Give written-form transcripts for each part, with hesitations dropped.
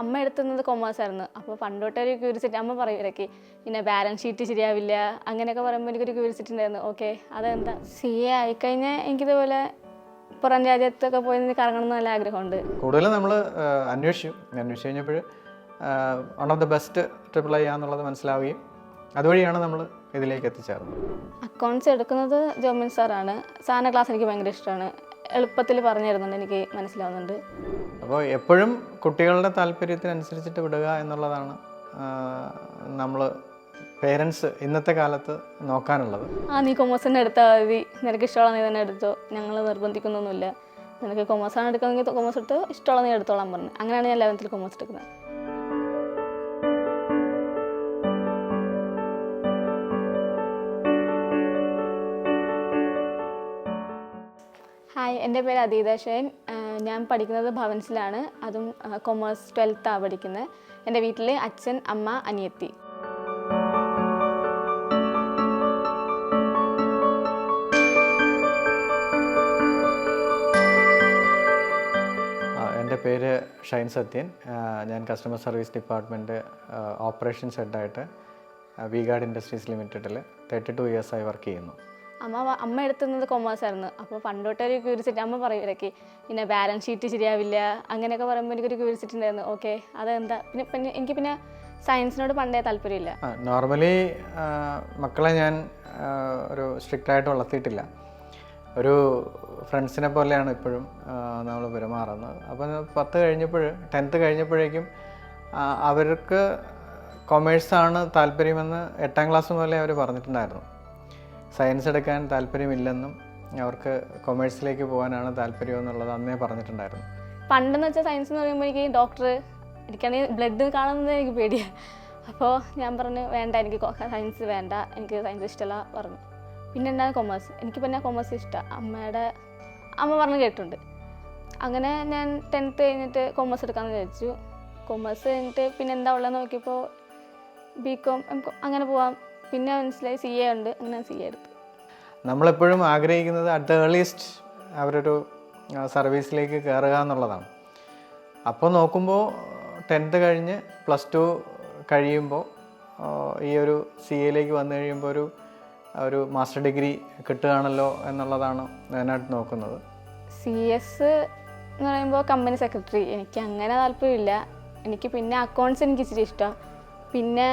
അമ്മ എടുത്തുന്നത് കൊമേഴ്സ് ആയിരുന്നു. അപ്പോൾ പണ്ടോട്ടേ ഒരു ക്യൂരിയോസിറ്റി അമ്മ പറയും ഇടയ്ക്ക് പിന്നെ ബാലൻസ് ഷീറ്റ് ശരിയാവില്ല അങ്ങനെയൊക്കെ പറയുമ്പോൾ എനിക്കൊരു ക്യൂരിയോസിറ്റി ഉണ്ടായിരുന്നു. ഓക്കെ അതെന്താ CA ആയിക്കഴിഞ്ഞാൽ എനിക്കിതുപോലെ പുറം രാജ്യത്തൊക്കെ പോയി കറങ്ങണം എന്ന് നല്ല ആഗ്രഹമുണ്ട്. കൂടുതലും നമ്മൾ അന്വേഷിച്ചു കഴിഞ്ഞപ്പോൾ one of the best triple I ആണെന്നുള്ളത് മനസ്സിലാവുകയും അതുവഴിയാണ് നമ്മൾ ഇതിലേക്ക് എത്തിച്ചേർന്നത്. അക്കൗണ്ട്സ് എടുക്കുന്നത് ജോമിൻ സാറാണ്. സാറിൻ്റെ ക്ലാസ് എനിക്ക് ഭയങ്കര ഇഷ്ടമാണ്. എളുപ്പത്തിൽ പറഞ്ഞു തരുന്നുണ്ട്, എനിക്ക് മനസ്സിലാവുന്നുണ്ട്. അപ്പോൾ എപ്പോഴും കുട്ടികളുടെ താല്പര്യത്തിനനുസരിച്ചിട്ട് വിടുക എന്നുള്ളതാണ് നമ്മൾ പേരൻസ് ഇന്നത്തെ കാലത്ത് നോക്കാനുള്ളത്. നീ കൊമേഴ്സ് തന്നെ എടുത്താൽ മതി, നിനക്ക് ഇഷ്ടമുള്ള നീ തന്നെ എടുത്തോ, ഞങ്ങൾ നിർബന്ധിക്കുന്നൊന്നുമില്ല, നിനക്ക് കൊമേഴ്സാണ് എടുക്കുന്നതെങ്കിൽ കൊമേഴ്സ് എടുത്ത് ഇഷ്ടമുള്ള നീ എടുത്തോളാൻ പറഞ്ഞു. അങ്ങനെയാണ് ഞാൻ 11th കൊമേഴ്സ് എടുക്കുന്നത്. ഹായ്, എൻ്റെ പേര് അദീത ഷൈൻ. ഞാൻ പഠിക്കുന്നത് ഭവൻസിലാണ്. അതും കൊമേഴ്സ് 12th പഠിക്കുന്നത്. എൻ്റെ വീട്ടിൽ അച്ഛൻ, അമ്മ, അനിയത്തി. എൻ്റെ പേര് ഷൈൻ സത്യൻ. ഞാൻ കസ്റ്റമർ സർവീസ് ഡിപ്പാർട്ട്മെൻറ്റ് ഓപ്പറേഷൻസ് ഹെഡായിട്ട് വി-ഗാർഡ് ഇൻഡസ്ട്രീസ് ലിമിറ്റഡിൽ 32 ഇയേഴ്സായി വർക്ക് ചെയ്യുന്നു. അമ്മ എടുത്തുന്നത് കൊമേഴ്സ് ആയിരുന്നു. അപ്പോൾ പണ്ടോട്ടേ ഒരു ക്യൂരിയോസിറ്റി അമ്മ പറയും ഇടയ്ക്ക് പിന്നെ ബാലൻസ് ഷീറ്റ് ശരിയാവില്ല അങ്ങനെയൊക്കെ പറയുമ്പോൾ എനിക്കൊരു ക്യൂരിയോസിറ്റി ഉണ്ടായിരുന്നു. ഓക്കെ അതെന്താ. പിന്നെ എനിക്ക് പിന്നെ സയൻസിനോട് പണ്ടേ താല്പര്യമില്ല. നോർമലി മക്കളെ ഞാൻ ഒരു സ്ട്രിക്റ്റായിട്ട് വളർത്തിയിട്ടില്ല. ഒരു ഫ്രണ്ട്സിനെ പോലെയാണ് ഇപ്പോഴും നമ്മൾ പെരുമാറുന്നത്. അപ്പോൾ 10th കഴിഞ്ഞപ്പോഴേക്കും അവർക്ക് കൊമേഴ്സാണ് താല്പര്യമെന്ന് 8ാം ക്ലാസ് മുതലേ അവർ പറഞ്ഞിട്ടുണ്ടായിരുന്നു. സയൻസ് എടുക്കാൻ താല്പര്യമില്ലെന്നും അവർക്ക് കൊമേഴ്സിലേക്ക് പോകാനാണ് താല്പര്യം എന്നുള്ളത് അന്നേ പറഞ്ഞിട്ടുണ്ടായിരുന്നു. പണ്ടെന്ന് വെച്ചാൽ സയൻസ് എന്ന് പറയുമ്പോൾ എനിക്ക് ഡോക്ടർ, എനിക്കാണെങ്കിൽ ബ്ലഡ് കാണുന്നത് എനിക്ക് പേടിയാണ്. അപ്പോൾ ഞാൻ പറഞ്ഞു വേണ്ട, എനിക്ക് സയൻസ് വേണ്ട, എനിക്ക് സയൻസ് ഇഷ്ടമല്ല പറഞ്ഞു. പിന്നെ എന്താണ് കൊമേഴ്സ്. എനിക്ക് പിന്നെ കൊമേഴ്സ് ഇഷ്ടമാണ്. അമ്മ പറഞ്ഞ് കേട്ടിട്ടുണ്ട്. അങ്ങനെ ഞാൻ 10th കഴിഞ്ഞിട്ട് കൊമേഴ്സ് എടുക്കാമെന്ന് വിചാരിച്ചു. കൊമേഴ്സ് കഴിഞ്ഞിട്ട് പിന്നെ എന്താ ഉള്ളതെന്ന് നോക്കിയപ്പോൾ BCom അങ്ങനെ പോവാം. പിന്നെ മനസ്സിലായി CA ഉണ്ട്. അങ്ങനെ CA എടുത്തു. നമ്മളെപ്പോഴും ആഗ്രഹിക്കുന്നത് അറ്റ് ദ ഏർലിയസ്റ്റ് അവരൊരു സർവീസിലേക്ക് കയറുക എന്നുള്ളതാണ്. അപ്പോൾ നോക്കുമ്പോൾ 10th കഴിഞ്ഞ് +2 കഴിയുമ്പോൾ ഈ ഒരു CAയിലേക്ക് വന്നു കഴിയുമ്പോൾ ഒരു മാസ്റ്റർ ഡിഗ്രി കിട്ടുകയാണല്ലോ എന്നുള്ളതാണ് ഞാനായിട്ട് നോക്കുന്നത്. CS എന്ന് പറയുമ്പോൾ കമ്പനി സെക്രട്ടറി, എനിക്ക് അങ്ങനെ താല്പര്യമില്ല. എനിക്ക് പിന്നെ അക്കൗണ്ട്സ് എനിക്ക് ഇച്ചിരി ഇഷ്ടമാണ്. പിന്നെ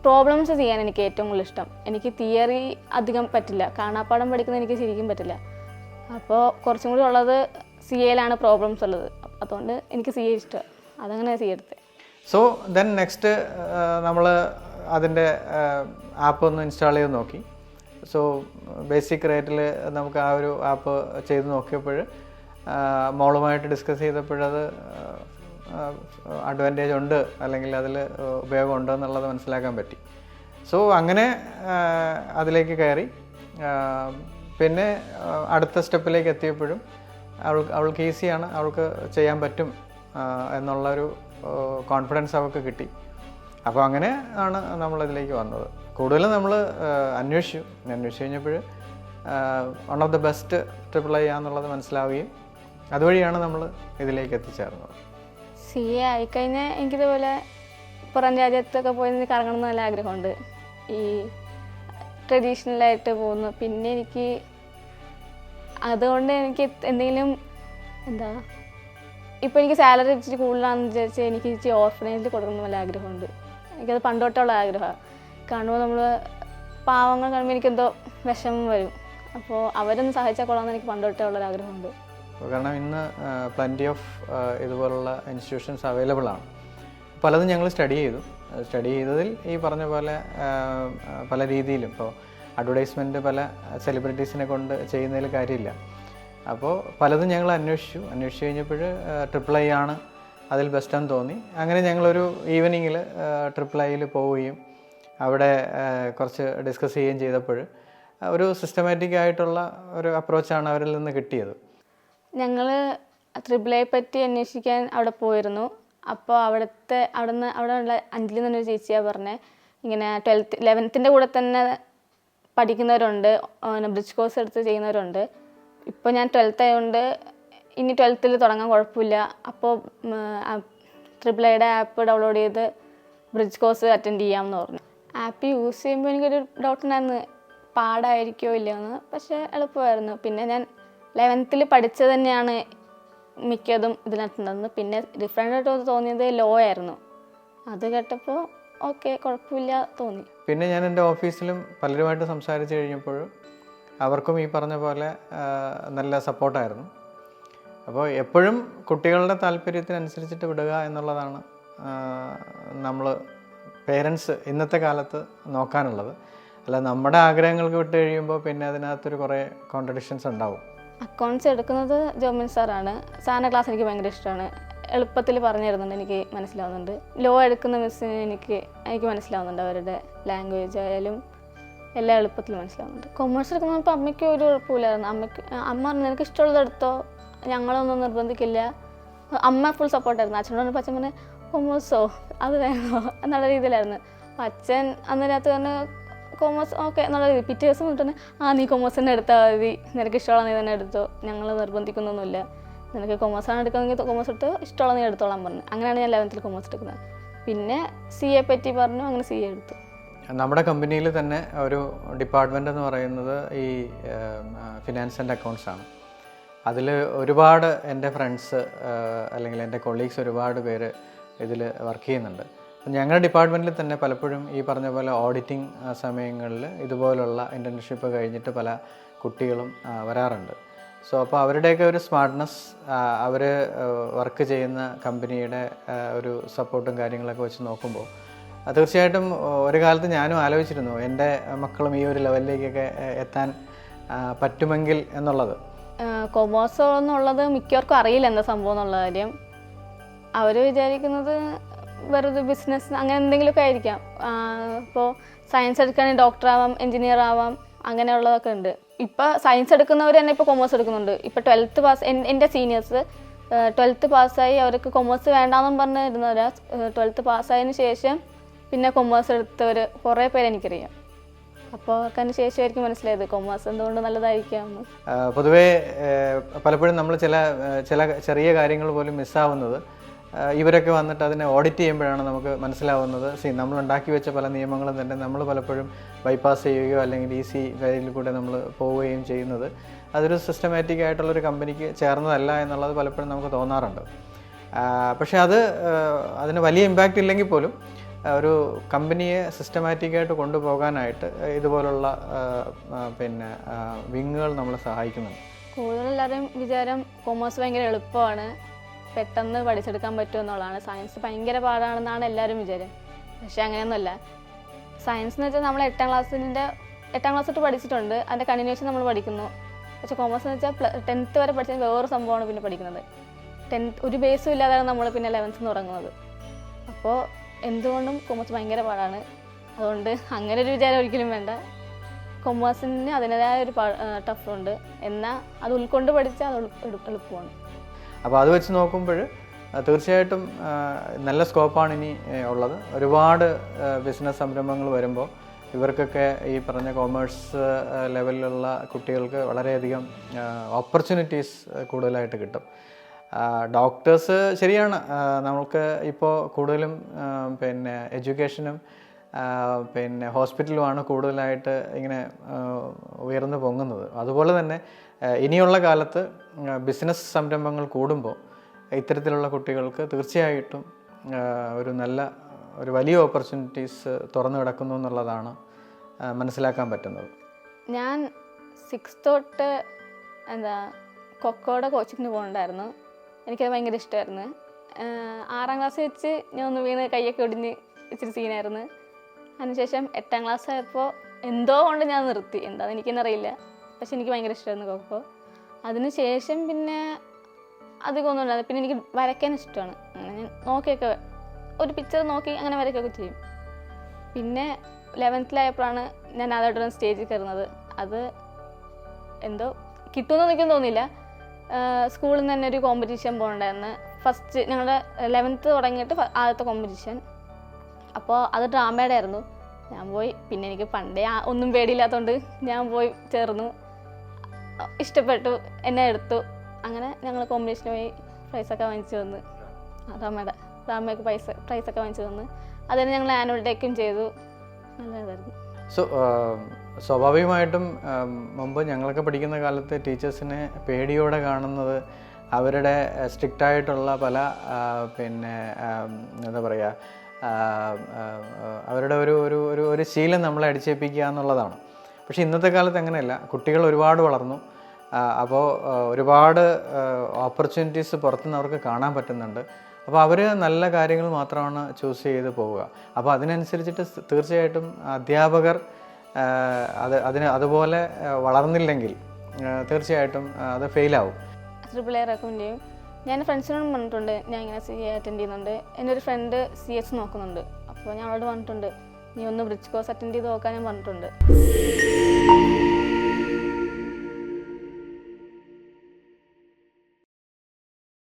പ്രോബ്ലംസ് ചെയ്യാൻ എനിക്ക് ഏറ്റവും കൂടുതൽ ഇഷ്ടം. എനിക്ക് തിയറി അധികം പറ്റില്ല, കാണാപ്പാടം പഠിക്കുന്നത് എനിക്ക് ശരിക്കും പറ്റില്ല. അപ്പോൾ കുറച്ചും കൂടി ഉള്ളത് CAയിലാണ് പ്രോബ്ലംസ് ഉള്ളത്. അതുകൊണ്ട് എനിക്ക് CA ഇഷ്ടമാണ്. അതങ്ങനെ CA എടുത്തത്. സോ ദെൻ നെക്സ്റ്റ് നമ്മൾ അതിൻ്റെ ആപ്പ് ഒന്ന് ഇൻസ്റ്റാൾ ചെയ്ത് നോക്കി. സോ ബേസിക് റേറ്റിൽ നമുക്ക് ആ ഒരു ആപ്പ് ചെയ്ത് നോക്കിയപ്പോൾ മോളുമായിട്ട് ഡിസ്കസ് ചെയ്തപ്പോഴത് അഡ്വാൻറ്റേജ് ഉണ്ട്, അല്ലെങ്കിൽ അതിൽ ഉപയോഗമുണ്ട് എന്നുള്ളത് മനസ്സിലാക്കാൻ പറ്റി. സോ അങ്ങനെ അതിലേക്ക് കയറി. പിന്നെ അടുത്ത സ്റ്റെപ്പിലേക്ക് എത്തിയപ്പോഴും അവൾക്ക് ഈസിയാണ്, അവൾക്ക് ചെയ്യാൻ പറ്റും എന്നുള്ളൊരു കോൺഫിഡൻസ് അവൾക്ക് കിട്ടി. അപ്പോൾ അങ്ങനെ ആണ് നമ്മളിതിലേക്ക് വന്നത്. കൂടുതലും നമ്മൾ അന്വേഷിച്ചു കഴിഞ്ഞപ്പോൾ one of the best triple I ആണെന്നുള്ളത് മനസ്സിലാവുകയും അതുവഴിയാണ് നമ്മൾ ഇതിലേക്ക് എത്തിച്ചേർന്നത്. CA ആയിക്കഴിഞ്ഞാൽ എനിക്കിതുപോലെ പുറം രാജ്യത്തൊക്കെ പോയി കറങ്ങണം എന്ന് നല്ല ആഗ്രഹമുണ്ട്. ഈ ട്രഡീഷണലായിട്ട് പോകുന്നു. പിന്നെ എനിക്ക് അതുകൊണ്ട് എനിക്ക് എന്തെങ്കിലും ഇപ്പോൾ എനിക്ക് സാലറി ഇച്ചിരി കൂടുതലാണെന്ന് വിചാരിച്ചാൽ എനിക്ക് ഇച്ചിരി ഓർഫനേജിൽ കൊടുക്കണം നല്ല ആഗ്രഹമുണ്ട്. എനിക്കത് പണ്ടോട്ടുള്ള ആഗ്രഹമാണ്. കാണുമ്പോൾ നമ്മൾ പാവങ്ങൾ കാണുമ്പോൾ എനിക്കെന്തോ വിഷമം വരും. അപ്പോൾ അവരൊന്ന് സഹായിച്ചാൽ കൊള്ളാമെന്ന് എനിക്ക് പണ്ടോട്ടേ ഉള്ളൊരാഗ്രഹമുണ്ട്. കാരണം ഇന്ന് പ്ലൻറ്റി ഓഫ് ഇതുപോലുള്ള ഇൻസ്റ്റിറ്റ്യൂഷൻസ് അവൈലബിൾ ആണ്. പലതും ഞങ്ങൾ സ്റ്റഡി ചെയ്തതിൽ ഈ പറഞ്ഞ പോലെ പല രീതിയിലും ഇപ്പോൾ അഡ്വർടൈസ്മെൻറ്റ് പല സെലിബ്രിറ്റീസിനെ കൊണ്ട് ചെയ്യുന്നതിൽ കാര്യമില്ല. അപ്പോൾ പലതും ഞങ്ങൾ അന്വേഷിച്ച് കഴിഞ്ഞപ്പോൾ ട്രിപ്പിൾ ഐ ആണ് അതിൽ ബെസ്റ്റാന്ന് തോന്നി. അങ്ങനെ ഞങ്ങളൊരു ഈവനിങ്ങിൽ ട്രിപ്പിൾ ഐയിൽ പോവുകയും അവിടെ കുറച്ച് ഡിസ്കസ് ചെയ്യുകയും ചെയ്തപ്പോൾ ഒരു സിസ്റ്റമാറ്റിക് ആയിട്ടുള്ള ഒരു അപ്രോച്ചാണ് അവരിൽ നിന്ന് കിട്ടിയത്. ഞങ്ങൾ ട്രിപ്പിൾ ഐ പറ്റി അന്വേഷിക്കാൻ അവിടെ പോയിരുന്നു. അപ്പോൾ അവിടെയുള്ള അഞ്ജലി എന്നൊരു ചേച്ചിയാണ് പറഞ്ഞത്, ഇങ്ങനെ 11th കൂടെ തന്നെ പഠിക്കുന്നവരുണ്ട്, ബ്രിഡ്ജ് കോഴ്സ് എടുത്ത് ചെയ്യുന്നവരുണ്ട്. ഇപ്പോൾ ഞാൻ 12th ആയതുകൊണ്ട് ഇനി 12th തുടങ്ങാൻ കുഴപ്പമില്ല. അപ്പോൾ AAAയുടെ ആപ്പ് ഡൗൺലോഡ് ചെയ്ത് ബ്രിഡ്ജ് കോഴ്സ് അറ്റൻഡ് ചെയ്യാമെന്ന് പറഞ്ഞു. ആപ്പ് യൂസ് ചെയ്യുമ്പോൾ എനിക്കൊരു ഡൗട്ട് ഉണ്ടായിരുന്നു, പാടായിരിക്കുമോ ഇല്ലയെന്ന്. പക്ഷേ എളുപ്പമായിരുന്നു. പിന്നെ ഞാൻ 11th പഠിച്ചത് തന്നെയാണ് മിക്കതും ഇതിനകത്തുണ്ടായിരുന്നു. പിന്നെ ഡിഫറെൻ്റായിട്ട് തോന്നിയത് ലോ ആയിരുന്നു. അത് കേട്ടപ്പോൾ ഓക്കെ, കുഴപ്പമില്ല തോന്നി. പിന്നെ ഞാൻ എൻ്റെ ഓഫീസിലും പലരുമായിട്ട് സംസാരിച്ച് കഴിഞ്ഞപ്പോൾ അവർക്കും ഈ പറഞ്ഞ പോലെ നല്ല സപ്പോർട്ടായിരുന്നു. അപ്പോൾ എപ്പോഴും കുട്ടികളുടെ താല്പര്യത്തിനനുസരിച്ചിട്ട് വിടുക എന്നുള്ളതാണ് നമ്മൾ പേരൻസ് ഇന്നത്തെ കാലത്ത് നോക്കാനുള്ളത്. അല്ല നമ്മുടെ ആഗ്രഹങ്ങൾക്ക് വിട്ട് കഴിയുമ്പോൾ പിന്നെ അതിനകത്തൊരു കുറേ കോൺട്രഡിക്ഷൻസ് ഉണ്ടാവും. അക്കൗണ്ട്സ് എടുക്കുന്നത് ജോമിൻ സാറാണ്. സാറിൻ്റെ ക്ലാസ് എനിക്ക് ഭയങ്കര ഇഷ്ടമാണ്. എളുപ്പത്തിൽ പറഞ്ഞു തരുന്നുണ്ട്, എനിക്ക് മനസ്സിലാവുന്നുണ്ട്. ലോ എടുക്കുന്ന മിസ്സിന് എനിക്ക് മനസ്സിലാവുന്നുണ്ട്. അവരുടെ ലാംഗ്വേജ് ആയാലും എല്ലാം എളുപ്പത്തിൽ മനസ്സിലാവുന്നുണ്ട്. കൊമേഴ്സ് എടുക്കുമ്പോൾ അമ്മയ്ക്ക് ഒരു കുഴപ്പമില്ലായിരുന്നു. അമ്മ പറഞ്ഞു നിനക്ക് ഇഷ്ടമുള്ളത് എടുത്തോ, ഞങ്ങളൊന്നും നിർബന്ധിക്കില്ല. അമ്മ ഫുൾ സപ്പോർട്ടായിരുന്നു. അച്ഛനോട് പറഞ്ഞപ്പോൾ അച്ഛൻ പറഞ്ഞു കൊമേഴ്സോ അത് വേണോ എന്നുള്ള രീതിയിലായിരുന്നു. അപ്പം അച്ഛൻ അന്നേരത്ത് തന്നെ കൊമേഴ്സ് ഓക്കെ എന്നുള്ള രീതി. പിറ്റേ ദിവസം പറഞ്ഞിട്ട് നീ കൊമേഴ്സ് തന്നെ എടുത്താൽ മതി, നിനക്ക് ഇഷ്ടമുള്ള നീ തന്നെ എടുത്തോ, ഞങ്ങൾ നിർബന്ധിക്കുന്നൊന്നുമില്ല, നിനക്ക് കൊമേഴ്സാണ് എടുക്കുന്നതെങ്കിൽ കൊമേഴ്സ് എടുത്ത് ഇഷ്ടമുള്ള നീ എടുത്തോളാൻ പറഞ്ഞു. അങ്ങനെയാണ് ഞാൻ 11th കൊമേഴ്സ് എടുക്കുന്നത്. പിന്നെ CA പറ്റി പറഞ്ഞു, അങ്ങനെ CA എടുത്തു. നമ്മുടെ കമ്പനിയിൽ തന്നെ ഒരു ഡിപ്പാർട്ട്മെൻ്റ് എന്ന് പറയുന്നത് ഈ ഫിനാൻസ് ആൻഡ് അക്കൗണ്ട്സ് ആണ്. അതിൽ ഒരുപാട് എൻ്റെ ഫ്രണ്ട്സ് അല്ലെങ്കിൽ എൻ്റെ കൊളീഗ്സ് ഒരുപാട് പേര് ഇതിൽ വർക്ക് ചെയ്യുന്നുണ്ട്. ഞങ്ങളുടെ ഡിപ്പാർട്ട്മെൻറ്റിൽ തന്നെ പലപ്പോഴും ഈ പറഞ്ഞ പോലെ ഓഡിറ്റിംഗ് സമയങ്ങളിൽ ഇതുപോലുള്ള ഇൻറ്റേൺഷിപ്പ് കഴിഞ്ഞിട്ട് പല കുട്ടികളും വരാറുണ്ട്. സോ അപ്പോൾ അവരുടെയൊക്കെ ഒരു സ്മാർട്ട്നെസ്, അവർ വർക്ക് ചെയ്യുന്ന കമ്പനിയുടെ ഒരു സപ്പോർട്ടും കാര്യങ്ങളൊക്കെ വെച്ച് നോക്കുമ്പോൾ തീർച്ചയായിട്ടും ഒരു കാലത്ത് ഞാനും ആലോചിച്ചിരുന്നു എൻ്റെ മക്കളും ഈ ഒരു ലെവലിലേക്കൊക്കെ എത്താൻ പറ്റുമെങ്കിൽ എന്നുള്ളത്. കൊമേഴ്സ് എന്നുള്ളത് മിക്കവർക്കും അറിയില്ല എന്താ സംഭവം എന്നുള്ള കാര്യം. അവർ വിചാരിക്കുന്നത് വെറുതെ ബിസിനസ് അങ്ങനെ എന്തെങ്കിലുമൊക്കെ ആയിരിക്കാം. ഇപ്പോൾ സയൻസ് എടുക്കുകയാണെങ്കിൽ ഡോക്ടർ ആവാം, എൻജിനീയർ ആവാം, അങ്ങനെയുള്ളതൊക്കെ ഉണ്ട്. ഇപ്പോൾ സയൻസ് എടുക്കുന്നവർ തന്നെ ഇപ്പോൾ കൊമേഴ്സ് എടുക്കുന്നുണ്ട്. ഇപ്പോൾ 12th പാസ്, എൻ്റെ സീനിയേഴ്സ് 12th പാസ്സായി അവർക്ക് കൊമേഴ്സ് വേണ്ടാന്നും പറഞ്ഞ് ഇരുന്നവരാ 12th പാസ്സായതിന് ശേഷം പിന്നെ കൊമേഴ്സ് എടുത്തവർ കുറേ പേര് എനിക്കറിയാം. അപ്പോൾ അവർക്കതിന് ശേഷമായിരിക്കും മനസ്സിലായത് കൊമേഴ്സ് എന്തുകൊണ്ട് നല്ലതായിരിക്കാമെന്ന്. പൊതുവേ പലപ്പോഴും നമ്മൾ ചില ചെറിയ കാര്യങ്ങൾ പോലും മിസ്സാവുന്നത് ഇവരൊക്കെ വന്നിട്ട് അതിനെ ഓഡിറ്റ് ചെയ്യുമ്പോഴാണ് നമുക്ക് മനസ്സിലാവുന്നത്. നമ്മൾ ഉണ്ടാക്കി വെച്ച പല നിയമങ്ങളും തന്നെ നമ്മൾ പലപ്പോഴും ബൈപ്പാസ് ചെയ്യുകയോ അല്ലെങ്കിൽ ഈസി വഴിയിൽ കൂടെ നമ്മൾ പോവുകയും ചെയ്യുന്നത് അതൊരു സിസ്റ്റമാറ്റിക് ആയിട്ടുള്ളൊരു കമ്പനിക്ക് ചേർന്നതല്ല എന്നുള്ളത് പലപ്പോഴും നമുക്ക് തോന്നാറുണ്ട്. പക്ഷേ അതിന് വലിയ ഇമ്പാക്റ്റ് ഇല്ലെങ്കിൽ പോലും ഒരു കമ്പനിയെ സിസ്റ്റമാറ്റിക്കായിട്ട് കൊണ്ടുപോകാനായിട്ട് ഇതുപോലുള്ള പിന്നെ വിങ്ങുകൾ നമ്മളെ സഹായിക്കുന്നുണ്ട്. കൂടുതലെല്ലാവരും വിചാരം കൊമേഴ്സ് ഭയങ്കര എളുപ്പമാണ്, പെട്ടെന്ന് പഠിച്ചെടുക്കാൻ പറ്റുമെന്നുള്ളതാണ്. സയൻസ് ഭയങ്കര പാടാണെന്നാണ് എല്ലാവരും വിചാരം. പക്ഷേ അങ്ങനെയൊന്നുമല്ല. സയൻസ് എന്ന് വെച്ചാൽ നമ്മൾ 8ാം ക്ലാസ് തൊട്ട് പഠിച്ചിട്ടുണ്ട്, അതിൻ്റെ കണ്ടിന്യൂഷൻ നമ്മൾ പഠിക്കുന്നു. പക്ഷേ കൊമേഴ്സ് എന്ന് വെച്ചാൽ 10th വരെ പഠിച്ചാൽ വേറൊരു സംഭവമാണ് പിന്നെ പഠിക്കുന്നത്. 10th ഒരു ബേസും ഇല്ലാതാണ് നമ്മൾ പിന്നെ 11th തുടങ്ങുന്നത്. അപ്പോൾ എന്തുകൊണ്ടും കൊമേഴ്സ് ഭയങ്കര പാടാണ്. അതുകൊണ്ട് അങ്ങനെ ഒരു വിചാരം ഒരിക്കലും വേണ്ട. കൊമേഴ്സിന് അതിൻ്റെതായ ഒരു ടഫുണ്ട്, എന്നാൽ അത് ഉൾക്കൊണ്ട് പഠിച്ചാൽ അത് എളുപ്പമാണ്. അപ്പോൾ അത് വെച്ച് നോക്കുമ്പോൾ തീർച്ചയായിട്ടും നല്ല സ്കോപ്പാണ് ഇനി ഉള്ളത്. ഒരുപാട് ബിസിനസ് സംരംഭങ്ങൾ വരുമ്പോൾ ഇവർക്കൊക്കെ ഈ പറഞ്ഞ കോമേഴ്സ് ലെവലിലുള്ള കുട്ടികൾക്ക് വളരെയധികം ഓപ്പർച്യൂണിറ്റീസ് കൂടുതലായിട്ട് കിട്ടും. ഡോക്ടേഴ്സ് ശരിയാണ്, നമുക്ക് ഇപ്പോൾ കൂടുതലും പിന്നെ എഡ്യൂക്കേഷനും പിന്നെ ഹോസ്പിറ്റലുമാണ് കൂടുതലായിട്ട് ഇങ്ങനെ ഉയർന്നു പൊങ്ങുന്നത്. അതുപോലെ തന്നെ ഇനിയുള്ള കാലത്ത് ബിസിനസ് സംരംഭങ്ങൾ കൂടുമ്പോൾ ഇത്തരത്തിലുള്ള കുട്ടികൾക്ക് തീർച്ചയായിട്ടും ഒരു വലിയ ഓപ്പർച്യൂണിറ്റീസ് തുറന്നു കിടക്കുന്നു എന്നുള്ളതാണ് മനസ്സിലാക്കാൻ പറ്റുന്നത്. ഞാൻ 6th തൊട്ട് കൊക്കോയുടെ കോച്ചിങ്ങിന് പോകുന്നുണ്ടായിരുന്നു. എനിക്കത് ഭയങ്കര ഇഷ്ടമായിരുന്നു. 6ാം ക്ലാസ് വെച്ച് ഞാൻ ഒന്ന് വീണ് കൈയൊക്കെ ഒടിഞ്ഞ് ഇച്ചിരി സീനായിരുന്നു. അതിനുശേഷം 8ാം ക്ലാസ് ആയപ്പോൾ എന്തോ കൊണ്ട് ഞാൻ നിർത്തി, എന്താണെന്ന് എനിക്കെന്നറിയില്ല. പക്ഷെ എനിക്ക് ഭയങ്കര ഇഷ്ടമായിരുന്നു കൊക്കോ. അതിനുശേഷം പിന്നെ അധികമൊന്നും ഉണ്ടായിരുന്നു. പിന്നെ എനിക്ക് വരയ്ക്കാൻ ഇഷ്ടമാണ്. അങ്ങനെ ഞാൻ നോക്കിയൊക്കെ ഒരു പിക്ചർ നോക്കി അങ്ങനെ വരയ്ക്കുകയൊക്കെ ചെയ്യും. പിന്നെ 11th ഞാൻ അതായിട്ടൊരു സ്റ്റേജിൽ കയറുന്നത്. അത് എന്തോ കിട്ടുമെന്ന് എനിക്കൊന്നും തോന്നിയില്ല. സ്കൂളിൽ നിന്ന് തന്നെ ഒരു കോമ്പറ്റീഷൻ പോകണ്ടായിരുന്നു. ഫസ്റ്റ് ഞങ്ങളുടെ 11th തുടങ്ങിയിട്ട് ആദ്യത്തെ കോമ്പറ്റീഷൻ. അപ്പോൾ അത് ഡ്രാമയുടെ ആയിരുന്നു. ഞാൻ പോയി. പിന്നെ എനിക്ക് പണ്ടേ ഒന്നും പേടിയില്ലാത്തതുകൊണ്ട് ഞാൻ പോയി ചേർന്നു. ഇഷ്ടപ്പെട്ടു, എന്നെ എടുത്തു. അങ്ങനെ ഞങ്ങൾ കോമ്പറ്റീഷന് പോയി പ്രൈസൊക്കെ വാങ്ങിച്ചു വന്ന് ഡ്രാമയുടെ. അമ്മയ്ക്ക് പ്രൈസൊക്കെ വാങ്ങിച്ചു തന്നു. അതിന് ഞങ്ങൾ ആനുവൽ ഡേക്കും ചെയ്തു. നല്ലതായിരുന്നു. സ്വാഭാവികമായിട്ടും മുമ്പ് ഞങ്ങളൊക്കെ പഠിക്കുന്ന കാലത്ത് ടീച്ചേഴ്സിനെ പേടിയോടെ കാണുന്നത് അവരുടെ സ്ട്രിക്റ്റായിട്ടുള്ള പല പിന്നെ എന്താ പറയുക അവരുടെ ഒരു ശീലം നമ്മളെ അടിച്ചേൽപ്പിക്കുക എന്നുള്ളതാണ്. പക്ഷേ ഇന്നത്തെ കാലത്ത് അങ്ങനെയല്ല. കുട്ടികൾ ഒരുപാട് വളർന്നു. അപ്പോൾ ഒരുപാട് ഓപ്പർച്യൂണിറ്റീസ് പുറത്തുനിന്ന് അവർക്ക് കാണാൻ പറ്റുന്നുണ്ട്. അപ്പോൾ അവർ നല്ല കാര്യങ്ങൾ മാത്രമാണ് ചൂസ് ചെയ്ത് പോവുക. അപ്പോൾ അതിനനുസരിച്ചിട്ട് തീർച്ചയായിട്ടും അധ്യാപകർ അതുപോലെ വളർന്നില്ലെങ്കിൽ തീർച്ചയായിട്ടും അത് ഫെയിലാവും. ട്രിപ്പിൾ റെക്കമെൻഡ് ചെയ്യും. ഞാൻ ഫ്രണ്ട്സിനോടും പറഞ്ഞിട്ടുണ്ട് ഞാൻ ഇങ്ങനെ CA അറ്റൻഡ് ചെയ്യുന്നുണ്ട്. എൻ്റെ ഒരു ഫ്രണ്ട് CS നോക്കുന്നുണ്ട്. അപ്പോൾ ഞാൻ അവളോട് പറഞ്ഞിട്ടുണ്ട് നീ ഒന്ന് ബ്രിഡ്ജ് കോഴ്സ് അറ്റൻഡ് ചെയ്ത് നോക്കാൻ ഞാൻ പറഞ്ഞിട്ടുണ്ട്.